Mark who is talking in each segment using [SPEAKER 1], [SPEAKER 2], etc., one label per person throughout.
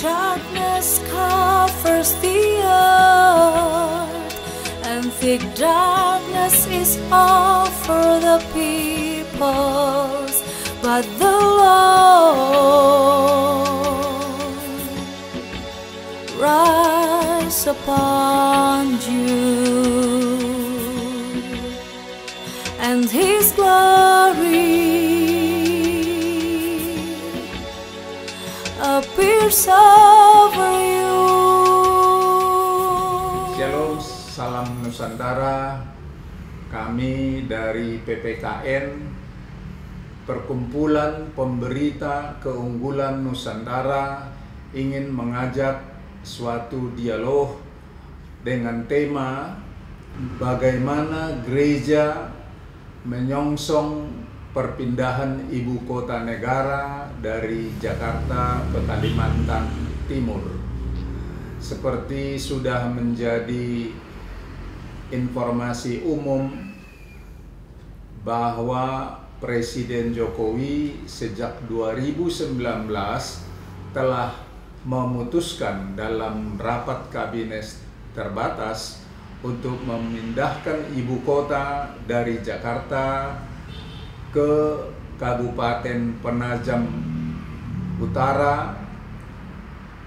[SPEAKER 1] darkness covers the earth, and thick darkness is over the peoples, but the Lord rise upon you, and His glory appears over you.
[SPEAKER 2] Shalom, salam Nusantara. Kami dari PPKN, Perkumpulan Pemberita Keunggulan Nusantara, ingin mengajak suatu dialog dengan tema bagaimana gereja menyongsong perpindahan ibu kota negara dari Jakarta ke Kalimantan Timur. Seperti sudah menjadi informasi umum bahwa Presiden Jokowi sejak 2019 telah memutuskan dalam rapat kabinet terbatas untuk memindahkan ibu kota dari Jakarta ke Kabupaten Penajam Utara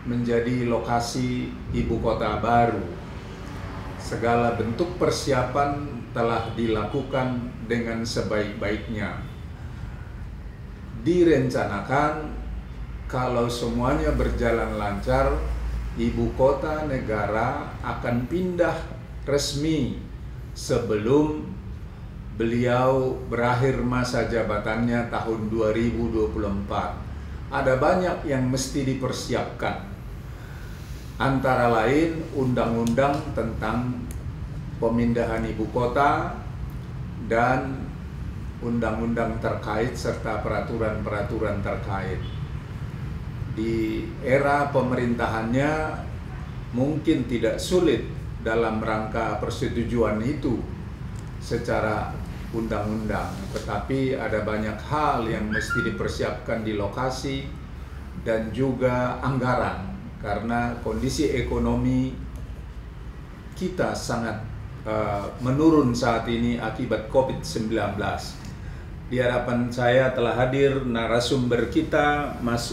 [SPEAKER 2] menjadi lokasi ibu kota baru. Segala bentuk persiapan telah dilakukan dengan sebaik-baiknya. Direncanakan kalau semuanya berjalan lancar, ibu kota negara akan pindah resmi sebelum beliau berakhir masa jabatannya tahun 2024. Ada banyak yang mesti dipersiapkan. Antara lain undang-undang tentang pemindahan ibu kota dan undang-undang terkait serta peraturan-peraturan terkait. Di era pemerintahannya mungkin tidak sulit dalam rangka persetujuan itu secara undang-undang, tetapi ada banyak hal yang mesti dipersiapkan di lokasi dan juga anggaran, karena kondisi ekonomi kita sangat menurun saat ini akibat COVID-19. Di hadapan saya telah hadir narasumber kita, Mas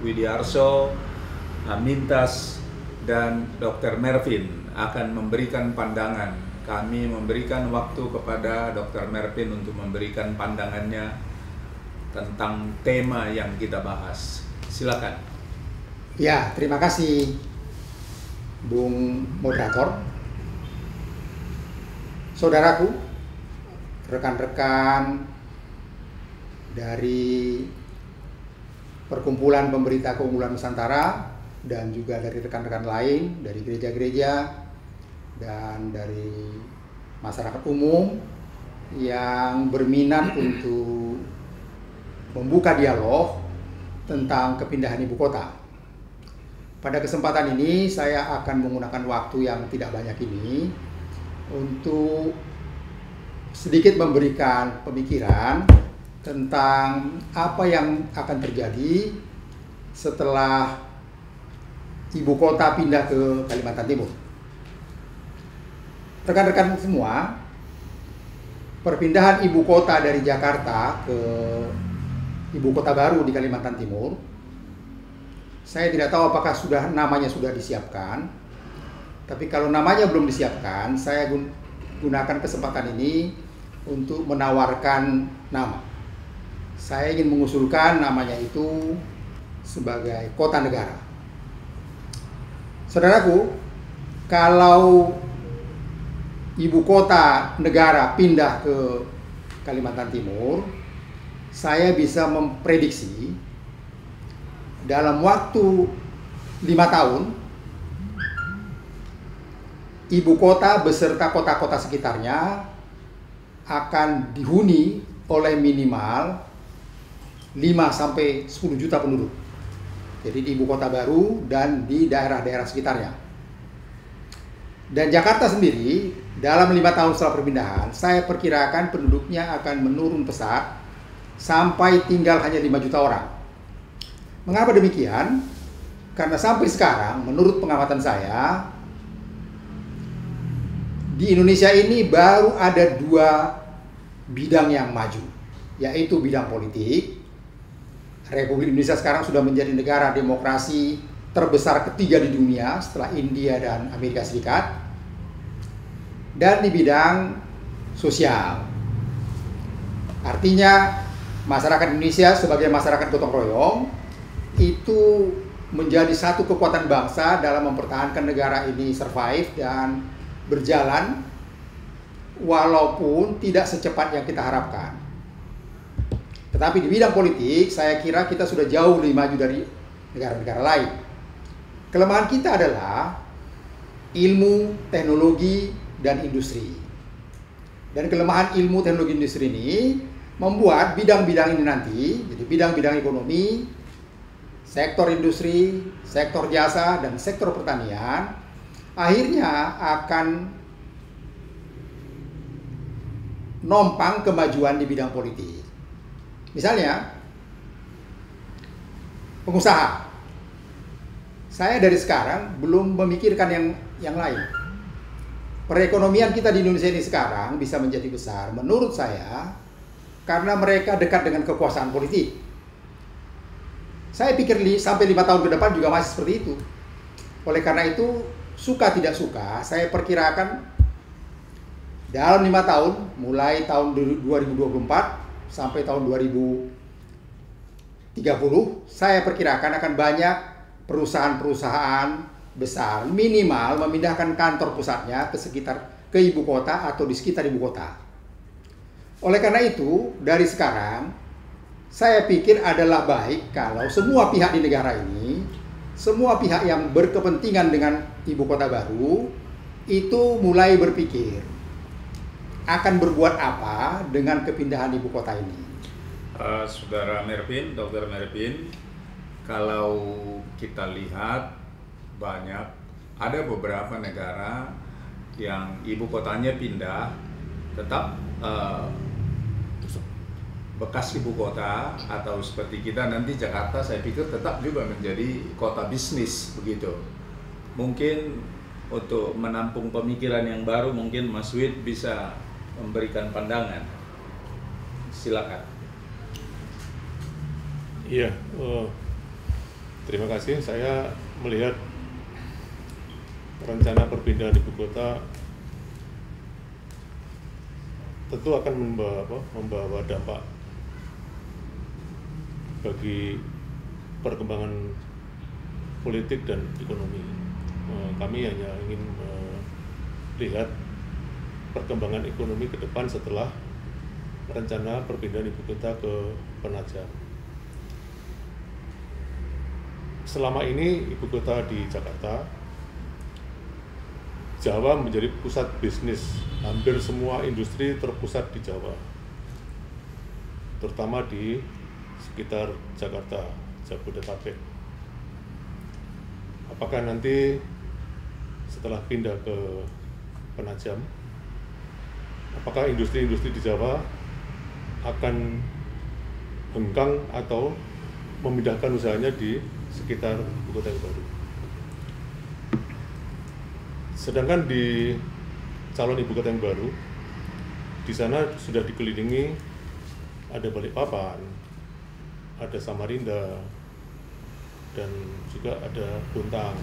[SPEAKER 2] Widiarso, Amintas, dan Dr. Mervin akan memberikan pandangan. Kami memberikan waktu kepada Dr. Mervin untuk memberikan pandangannya tentang tema yang kita bahas. Silakan.
[SPEAKER 3] Ya, terima kasih Bung Moderator. Saudaraku, rekan-rekan dari Perkumpulan Pemberita Keunggulan Nusantara dan juga dari rekan-rekan lain dari gereja-gereja dan dari masyarakat umum yang berminat untuk membuka dialog tentang kepindahan ibu kota. Pada kesempatan ini saya akan menggunakan waktu yang tidak banyak ini untuk sedikit memberikan pemikiran tentang apa yang akan terjadi setelah ibu kota pindah ke Kalimantan Timur. Rekan-rekan semua, perpindahan ibu kota dari Jakarta ke ibu kota baru di Kalimantan Timur, saya tidak tahu apakah namanya sudah disiapkan. Tapi kalau namanya belum disiapkan, saya gunakan kesempatan ini untuk menawarkan nama. Saya ingin mengusulkan namanya itu sebagai kota negara. Saudaraku, kalau ibu kota negara pindah ke Kalimantan Timur, saya bisa memprediksi dalam waktu 5 tahun ibu kota beserta kota-kota sekitarnya akan dihuni oleh minimal 5-10 juta penduduk. Jadi di ibu kota baru dan di daerah-daerah sekitarnya. Dan Jakarta sendiri dalam 5 tahun setelah perpindahan, saya perkirakan penduduknya akan menurun pesat sampai tinggal hanya 5 juta orang. Mengapa demikian? Karena sampai sekarang, menurut pengamatan saya, di Indonesia ini baru ada 2 bidang yang maju, yaitu bidang politik. Republik Indonesia sekarang sudah menjadi negara demokrasi terbesar ketiga di dunia setelah India dan Amerika Serikat. Dan di bidang sosial. Artinya masyarakat Indonesia sebagai masyarakat gotong royong itu menjadi satu kekuatan bangsa dalam mempertahankan negara ini survive dan berjalan walaupun tidak secepat yang kita harapkan. Tetapi di bidang politik saya kira kita sudah jauh lebih maju dari negara-negara lain. Kelemahan kita adalah ilmu, teknologi, dan industri. Dan kelemahan ilmu, teknologi, industri ini membuat bidang-bidang ini nanti, jadi bidang-bidang ekonomi, sektor industri, sektor jasa, dan sektor pertanian akhirnya akan nompang kemajuan di bidang politik. Misalnya, pengusaha. Saya dari sekarang belum memikirkan yang lain. Perekonomian kita di Indonesia ini sekarang bisa menjadi besar, menurut saya, karena mereka dekat dengan kekuasaan politik. Saya pikir sampai 5 tahun ke depan juga masih seperti itu. Oleh karena itu, suka tidak suka, saya perkirakan dalam 5 tahun, mulai tahun 2024 sampai tahun 2030, saya perkirakan akan banyak perusahaan-perusahaan besar minimal memindahkan kantor pusatnya ke ibu kota atau di sekitar ibu kota. Oleh karena itu, dari sekarang saya pikir adalah baik kalau semua pihak di negara ini, semua pihak yang berkepentingan dengan ibu kota baru, itu mulai berpikir akan berbuat apa dengan kepindahan ibu kota ini.
[SPEAKER 2] Saudara Mervin, Dr. Mervin, kalau kita lihat ada beberapa negara yang ibu kotanya pindah, tetap bekas ibu kota atau seperti kita nanti Jakarta, saya pikir tetap juga menjadi kota bisnis begitu. Mungkin untuk menampung pemikiran yang baru, mungkin Mas Wid bisa memberikan pandangan. Silakan.
[SPEAKER 4] Iya, terima kasih. Saya melihat rencana perpindahan ibu kota tentu akan membawa dampak bagi perkembangan politik dan ekonomi. Kami hanya ingin melihat perkembangan ekonomi ke depan setelah rencana perpindahan ibu kota ke Penajam. Selama ini ibu kota di Jakarta, Jawa menjadi pusat bisnis. Hampir semua industri terpusat di Jawa, terutama di sekitar Jakarta, Jabodetabek. Apakah nanti setelah pindah ke Penajam, apakah industri-industri di Jawa akan hengkang atau memindahkan usahanya di sekitar ibu kota yang baru? Sedangkan di calon ibu kota yang baru, di sana sudah dikelilingi ada Balikpapan, ada Samarinda, dan juga ada Bontang.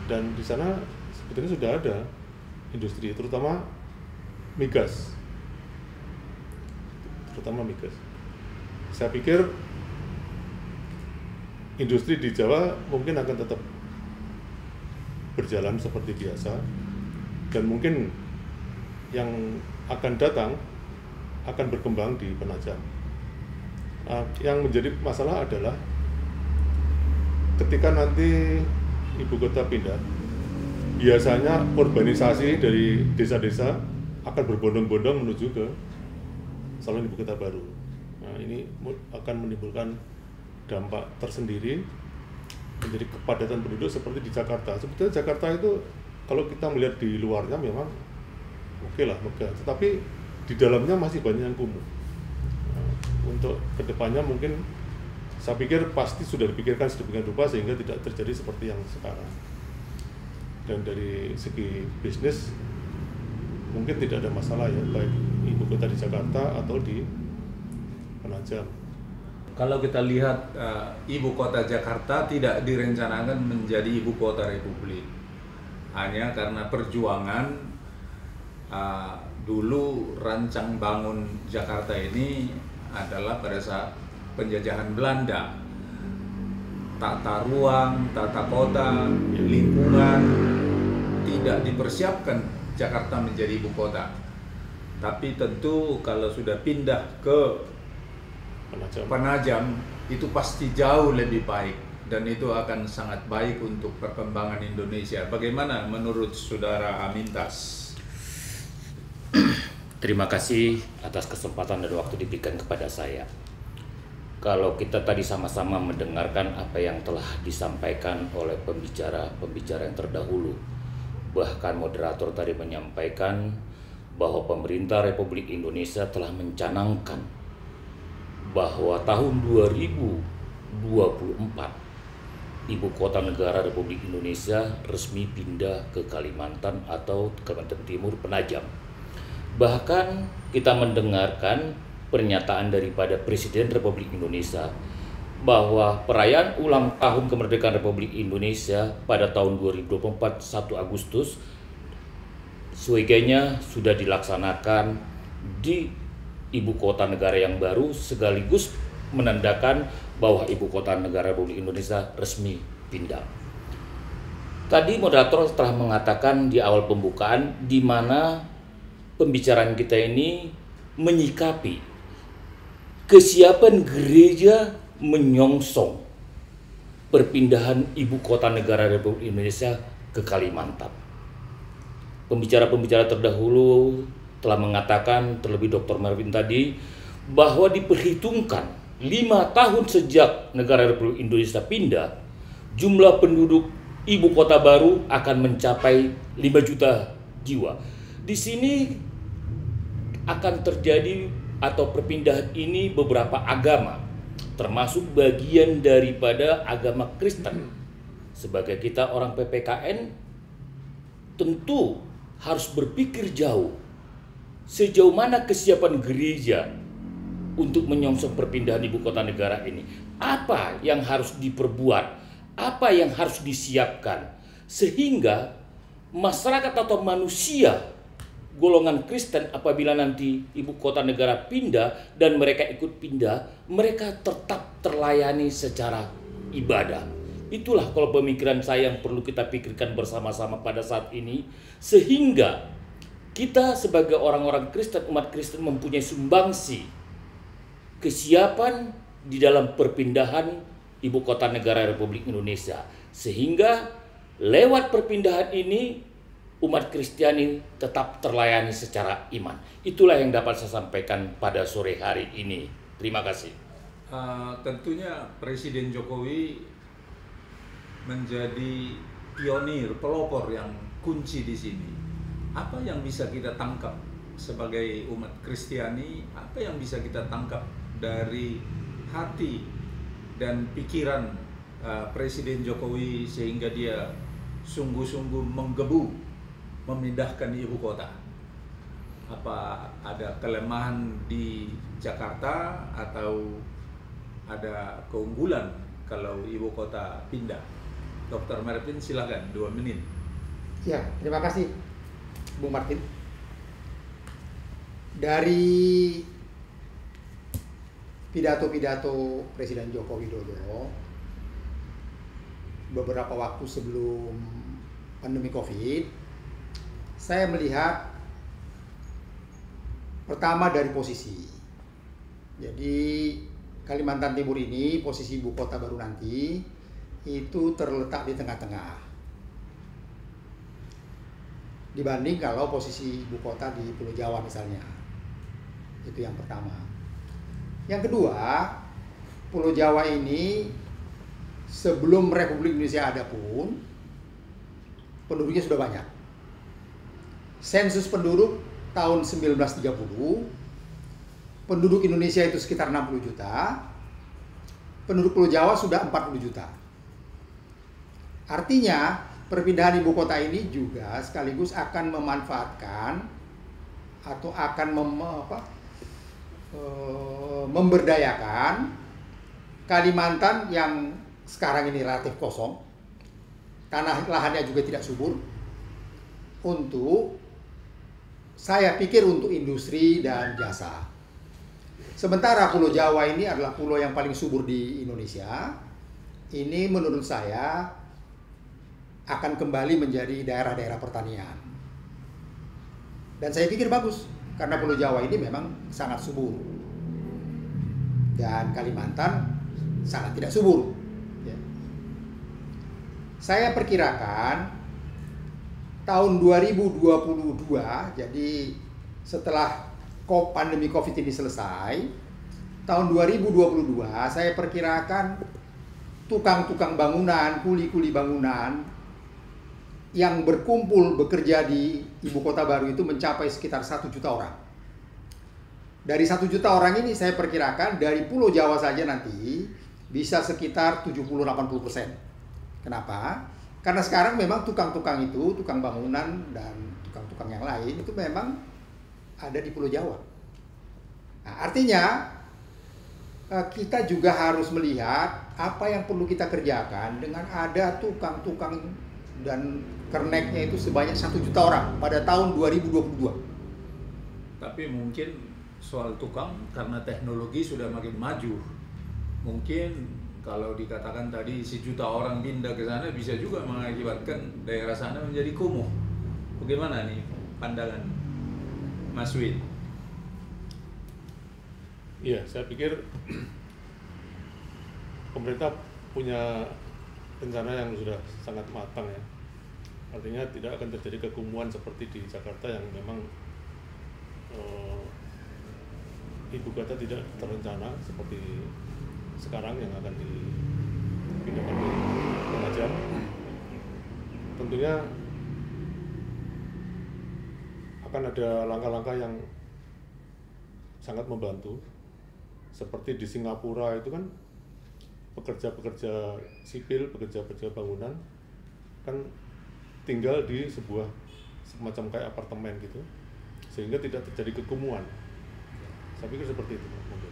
[SPEAKER 4] Dan di sana sebetulnya sudah ada industri, terutama migas. Saya pikir industri di Jawa mungkin akan tetap berjalan seperti biasa, dan mungkin yang akan datang akan berkembang di Penajam. Yang menjadi masalah adalah ketika nanti ibu kota pindah, biasanya urbanisasi dari desa-desa akan berbondong-bondong menuju ke calon ibu kota baru. Nah, ini akan menimbulkan dampak tersendiri, menjadi kepadatan penduduk seperti di Jakarta. Sebetulnya Jakarta itu kalau kita melihat di luarnya memang oke lah, megah, tetapi di dalamnya masih banyak yang kumuh. Untuk kedepannya mungkin Saya pikir pasti sudah dipikirkan sedemikian rupa sehingga tidak terjadi seperti yang sekarang. Dan dari segi bisnis mungkin tidak ada masalah ya, baik ibu kota di Jakarta atau di Penajam.
[SPEAKER 2] Kalau kita lihat ibu kota Jakarta tidak direncanakan menjadi ibu kota Republik, hanya karena perjuangan dulu rancang bangun Jakarta ini adalah pada saat penjajahan Belanda. Tata ruang, tata kota, lingkungan tidak dipersiapkan Jakarta menjadi ibu kota. Tapi tentu kalau sudah pindah ke Penajam itu pasti jauh lebih baik dan itu akan sangat baik untuk perkembangan Indonesia. Bagaimana menurut Saudara Amintas?
[SPEAKER 5] Terima kasih atas kesempatan dan waktu diberikan kepada saya. Kalau kita tadi sama-sama mendengarkan apa yang telah disampaikan oleh pembicara-pembicara yang terdahulu, bahkan moderator tadi menyampaikan bahwa pemerintah Republik Indonesia telah mencanangkan bahwa tahun 2024 ibu kota negara Republik Indonesia resmi pindah ke Kalimantan atau Kalimantan Timur Penajam. Bahkan kita mendengarkan pernyataan daripada Presiden Republik Indonesia bahwa perayaan ulang tahun kemerdekaan Republik Indonesia pada tahun 2024 1 Agustus sewajarnya sudah dilaksanakan di ibu kota negara yang baru, sekaligus menandakan bahwa ibu kota negara Republik Indonesia resmi pindah. Tadi moderator telah mengatakan di awal pembukaan di mana pembicaraan kita ini menyikapi kesiapan gereja menyongsong perpindahan ibu kota negara Republik Indonesia ke Kalimantan. Pembicara-pembicara terdahulu telah mengatakan, terlebih Dr. Marvin tadi, bahwa diperhitungkan 5 tahun sejak negara Republik Indonesia pindah, jumlah penduduk ibu kota baru akan mencapai 5 juta jiwa. Di sini akan terjadi atau perpindahan ini beberapa agama, termasuk bagian daripada agama Kristen. Sebagai kita orang PPKN, tentu harus berpikir jauh. Sejauh mana kesiapan gereja untuk menyongsong perpindahan ibu kota negara ini? Apa yang harus diperbuat? Apa yang harus disiapkan? Sehingga masyarakat atau manusia golongan Kristen apabila nanti ibu kota negara pindah dan mereka ikut pindah, mereka tetap terlayani secara ibadah. Itulah kalau pemikiran saya yang perlu kita pikirkan bersama-sama pada saat ini, sehingga kita sebagai orang-orang Kristen, umat Kristen mempunyai sumbangsi kesiapan di dalam perpindahan ibu kota negara Republik Indonesia, sehingga lewat perpindahan ini umat Kristiani tetap terlayani secara iman. Itulah yang dapat saya sampaikan pada sore hari ini. Terima kasih.
[SPEAKER 2] Tentunya Presiden Jokowi menjadi pionir, pelopor yang kunci di sini. Apa yang bisa kita tangkap sebagai umat Kristiani? Apa yang bisa kita tangkap dari hati dan pikiran Presiden Jokowi sehingga dia sungguh-sungguh menggebu memindahkan ibu kota? Apa ada kelemahan di Jakarta atau ada keunggulan kalau ibu kota pindah? Dr. Marvin, silakan 2 menit.
[SPEAKER 3] Ya, terima kasih Bung Martin. Dari pidato-pidato Presiden Joko Widodo beberapa waktu sebelum pandemi COVID, saya melihat pertama dari posisi. Jadi Kalimantan Timur ini, posisi ibu kota baru nanti itu terletak di tengah-tengah. Dibanding kalau posisi ibu kota di Pulau Jawa misalnya. Itu yang pertama. Yang kedua, Pulau Jawa ini sebelum Republik Indonesia ada pun penduduknya sudah banyak. Sensus penduduk tahun 1930, penduduk Indonesia itu sekitar 60 juta. penduduk Pulau Jawa sudah 40 juta. Artinya perpindahan ibu kota ini juga sekaligus akan memanfaatkan atau akan memberdayakan Kalimantan yang sekarang ini relatif kosong, tanah lahannya juga tidak subur, untuk saya pikir untuk industri dan jasa. Sementara Pulau Jawa ini adalah pulau yang paling subur di Indonesia. Ini menurut saya akan kembali menjadi daerah-daerah pertanian. Dan saya pikir bagus, karena Pulau Jawa ini memang sangat subur. Dan Kalimantan sangat tidak subur. Ya. Saya perkirakan tahun 2022, jadi setelah pandemi COVID ini selesai, tahun 2022 saya perkirakan tukang-tukang bangunan, kuli-kuli bangunan yang berkumpul bekerja di ibu kota baru itu mencapai sekitar 1 juta orang. Dari 1 juta orang ini saya perkirakan dari Pulau Jawa saja nanti bisa sekitar 70-80%. Kenapa? Karena sekarang memang tukang-tukang itu, tukang bangunan dan tukang-tukang yang lain itu memang ada di Pulau Jawa. Nah, artinya kita juga harus melihat apa yang perlu kita kerjakan dengan ada tukang-tukang dan kerneknya itu sebanyak 1 juta orang pada tahun 2022.
[SPEAKER 2] Tapi mungkin soal tukang karena teknologi sudah makin maju. Mungkin kalau dikatakan tadi 1 juta orang pindah ke sana bisa juga mengakibatkan daerah sana menjadi kumuh. Bagaimana nih pandangan Mas Wid?
[SPEAKER 4] Iya, saya pikir pemerintah punya rencana yang sudah sangat matang ya. Artinya tidak akan terjadi kekumuhan seperti di Jakarta yang memang ibu kota tidak terencana seperti sekarang yang akan dipindahkan ke Penajam. Tentunya akan ada langkah-langkah yang sangat membantu. Seperti di Singapura itu kan pekerja-pekerja sipil, pekerja-pekerja bangunan kan tinggal di sebuah semacam kayak apartemen gitu, sehingga tidak terjadi kekumuhan. Saya pikir seperti itu mungkin.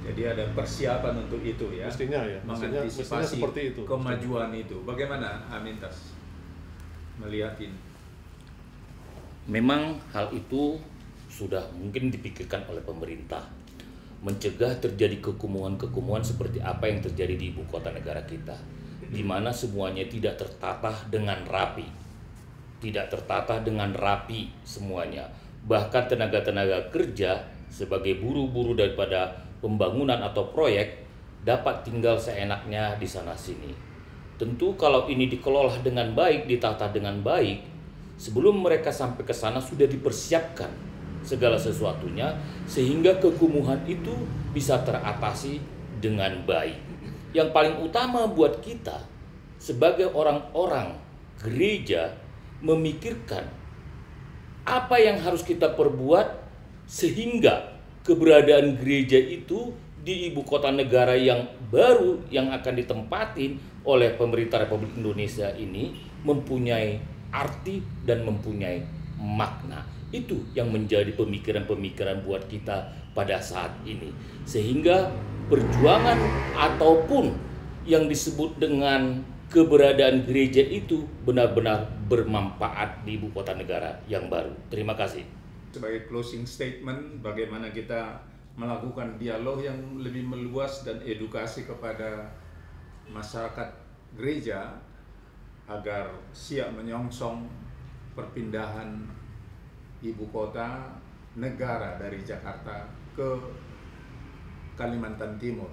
[SPEAKER 2] Jadi ada persiapan untuk itu ya.
[SPEAKER 4] Mestinya ya, mestinya seperti itu.
[SPEAKER 2] Kemajuan itu. Bagaimana Amintas melihat ini?
[SPEAKER 5] Memang hal itu sudah mungkin dipikirkan oleh pemerintah, mencegah terjadi kekumuhan-kekumuhan seperti apa yang terjadi di ibu kota negara kita, di mana semuanya tidak tertata dengan rapi. Tidak tertata dengan rapi semuanya. Bahkan tenaga-tenaga kerja sebagai buruh-buruh daripada pembangunan atau proyek dapat tinggal seenaknya di sana-sini. Tentu kalau ini dikelola dengan baik, ditata dengan baik, sebelum mereka sampai ke sana sudah dipersiapkan segala sesuatunya sehingga kekumuhan itu bisa teratasi dengan baik. Yang paling utama buat kita sebagai orang-orang gereja memikirkan apa yang harus kita perbuat sehingga keberadaan gereja itu di ibu kota negara yang baru yang akan ditempatin oleh pemerintah Republik Indonesia ini mempunyai arti dan mempunyai makna. Itu yang menjadi pemikiran-pemikiran buat kita pada saat ini. Sehingga perjuangan ataupun yang disebut dengan keberadaan gereja itu benar-benar bermanfaat di ibu kota negara yang baru. Terima kasih.
[SPEAKER 2] Sebagai closing statement, bagaimana kita melakukan dialog yang lebih meluas dan edukasi kepada masyarakat gereja agar siap menyongsong perpindahan ibu kota negara dari Jakarta ke Kalimantan Timur.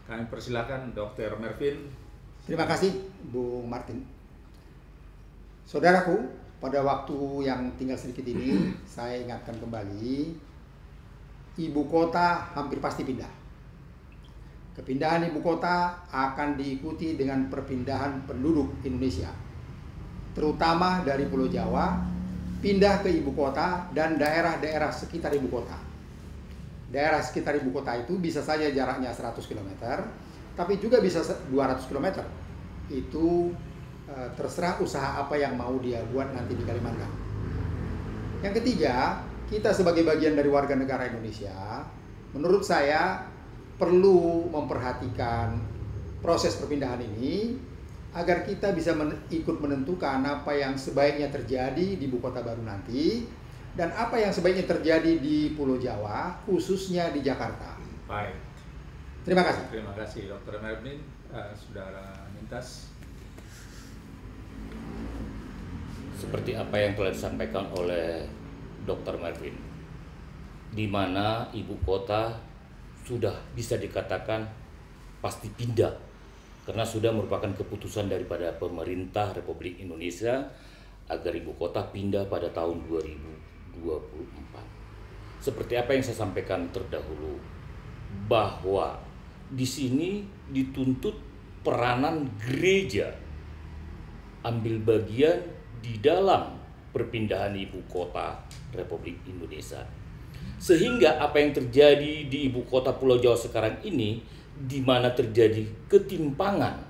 [SPEAKER 2] Kami persilakan Dr. Mervin.
[SPEAKER 3] Terima kasih Bung Martin. Saudaraku, pada waktu yang tinggal sedikit ini saya ingatkan kembali, ibu kota hampir pasti pindah. Kepindahan ibu kota akan diikuti dengan perpindahan penduduk Indonesia, terutama dari Pulau Jawa, pindah ke ibu kota dan daerah-daerah sekitar ibu kota. daerah sekitar ibu kota itu bisa saja jaraknya 100 km, tapi juga bisa 200 km. Itu terserah usaha apa yang mau dia buat nanti di Kalimantan. Yang ketiga, kita sebagai bagian dari warga negara Indonesia, menurut saya perlu memperhatikan proses perpindahan ini agar kita bisa ikut menentukan apa yang sebaiknya terjadi di ibu kota baru nanti dan apa yang sebaiknya terjadi di Pulau Jawa, khususnya di Jakarta.
[SPEAKER 2] Baik.
[SPEAKER 3] Terima kasih.
[SPEAKER 2] Terima kasih Dr. Mervin. Saudara Mintas.
[SPEAKER 5] Seperti apa yang telah disampaikan oleh Dr. Mervin, di mana ibu kota sudah bisa dikatakan pasti pindah karena sudah merupakan keputusan daripada pemerintah Republik Indonesia agar ibu kota pindah pada tahun 2024. Seperti apa yang saya sampaikan terdahulu, bahwa di sini dituntut peranan gereja ambil bagian di dalam perpindahan ibu kota Republik Indonesia. Sehingga apa yang terjadi di ibu kota Pulau Jawa sekarang ini, di mana terjadi ketimpangan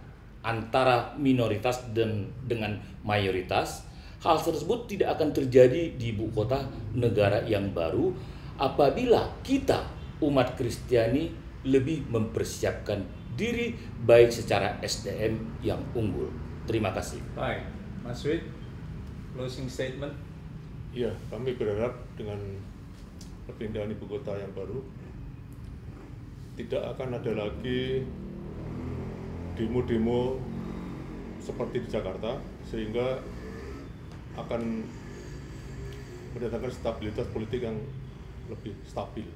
[SPEAKER 5] antara minoritas dan dengan mayoritas, hal tersebut tidak akan terjadi di ibu kota negara yang baru apabila kita umat Kristiani lebih mempersiapkan diri baik secara SDM yang unggul. Terima kasih.
[SPEAKER 2] Baik, Mas Wid, closing statement.
[SPEAKER 4] Ya, kami berharap dengan perpindahan ibu kota yang baru tidak akan ada lagi demo-demo seperti di Jakarta, sehingga akan mendatangkan stabilitas politik yang lebih stabil.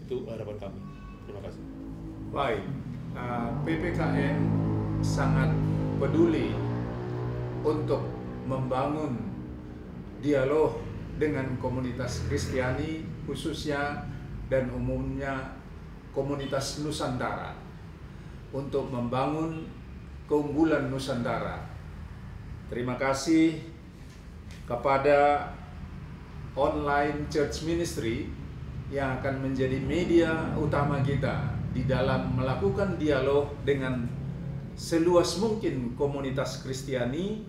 [SPEAKER 4] Itu harapan kami. Terima kasih.
[SPEAKER 2] Baik, PPKN sangat peduli untuk membangun dialog dengan komunitas Kristiani khususnya dan umumnya komunitas Nusantara untuk membangun keunggulan Nusantara. Terima kasih kepada Online Church Ministry yang akan menjadi media utama kita di dalam melakukan dialog dengan seluas mungkin komunitas Kristiani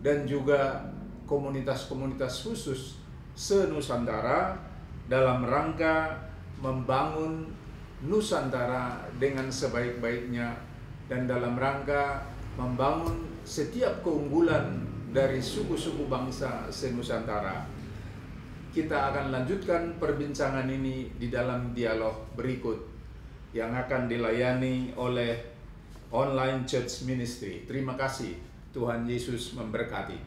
[SPEAKER 2] dan juga komunitas-komunitas khusus se-Nusantara dalam rangka membangun Nusantara dengan sebaik-baiknya dan dalam rangka membangun setiap keunggulan dari suku-suku bangsa se-Nusantara. Kita akan lanjutkan perbincangan ini di dalam dialog berikut yang akan dilayani oleh Online Church Ministry. Terima kasih. Tuhan Yesus memberkati.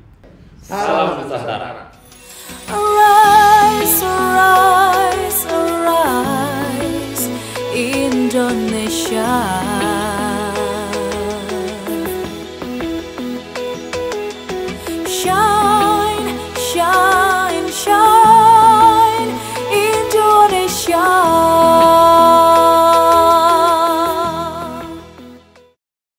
[SPEAKER 5] Salam Nusantara.
[SPEAKER 1] Arise, arise, arise, Indonesia.